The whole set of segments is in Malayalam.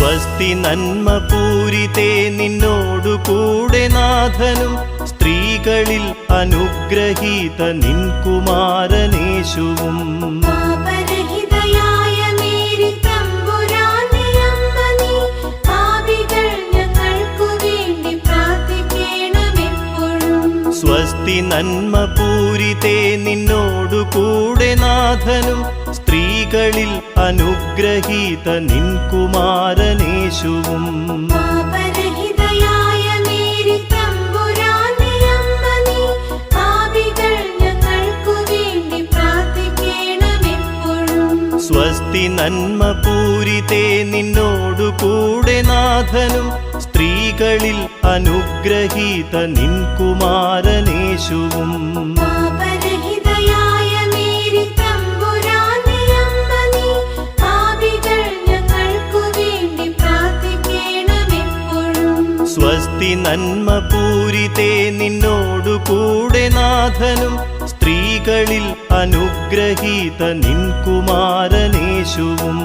സ്വസ്തി നന്മ പൂരിതേ നിന്നോടു കൂടെ നാഥനും സ്ത്രീകളിൽ അനുഗ്രഹീത നിൻ കുമാരനേശുവും. സ്വസ്തി നന്മ പൂരിതേ നിന്നോടു കൂടെ നാഥനും സ്ത്രീകളിൽ അനുഗ്രഹീത നിൻ കുമാരനേശുവും. സ്വസ്തി നന്മ പൂരിതേ നിന്നോടു കൂടെ നാഥനും സ്ത്രീകളിൽ അനുഗ്രഹീത നിൻ കുമാരനേശുവും. സ്വസ്തി നന്മ പൂരിതേ നിന്നോടു കൂടെ നാഥനും സ്ത്രീകളിൽ അനുഗ്രഹീത നിൻ കുമാരനേശുവും.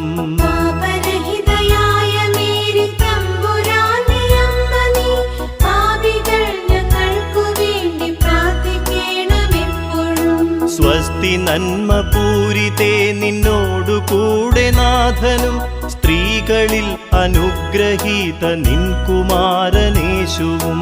സ്വസ്തി നന്മ പൂരിതേ നിന്നോടു കൂടെ നാഥനും സ്ത്രീകളിൽ അനുഗ്രഹീത നിൻ കുമാരനേശുവും.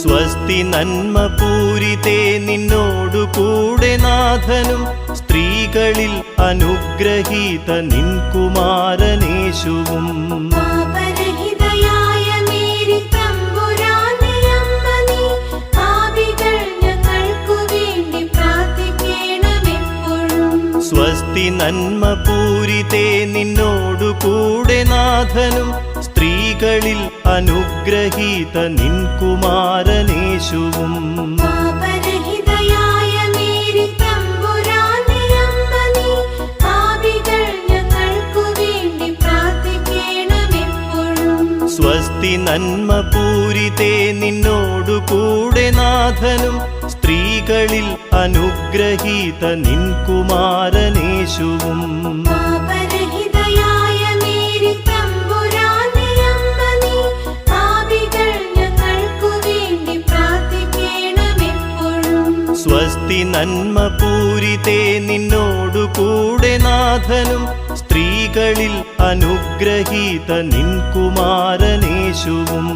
സ്വസ്തി നന്മ പൂരിതേ നിന്നോടു കൂടെ നാഥനും സ്ത്രീകളിൽ അനുഗ്രഹീത നിൻ കുമാരനേശുവും. സ്വസ്തി നന്മ പൂരിതേ നിന്നോടു കൂടെ നാഥനും സ്ത്രീകളിൽ അനുഗ്രഹീത നിൻ കുമാരനേശുവും. സ്വസ്തി നന്മ പൂരിതേ നിന്നോടു കൂടെ നാഥനും സ്ത്രീകളിൽ അനുഗ്രഹീത നിൻ കുമാരനേശുവും. സ്വസ്തി നന്മ പൂരിതേ നിന്നോടു കൂടെ നാഥനും സ്ത്രീകളിൽ അനുഗ്രഹീത നിൻ കുമാരനേശുവും.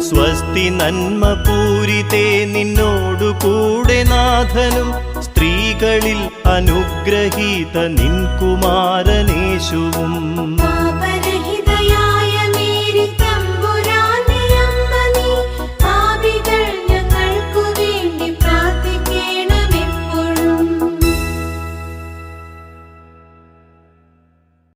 സ്വസ്തി നന്മ പൂരിതേ നിന്നോടു കൂടെ നാഥനും സ്ത്രീകളിൽ അനുഗ്രഹീത നിൻ കുമാരനേശുവും.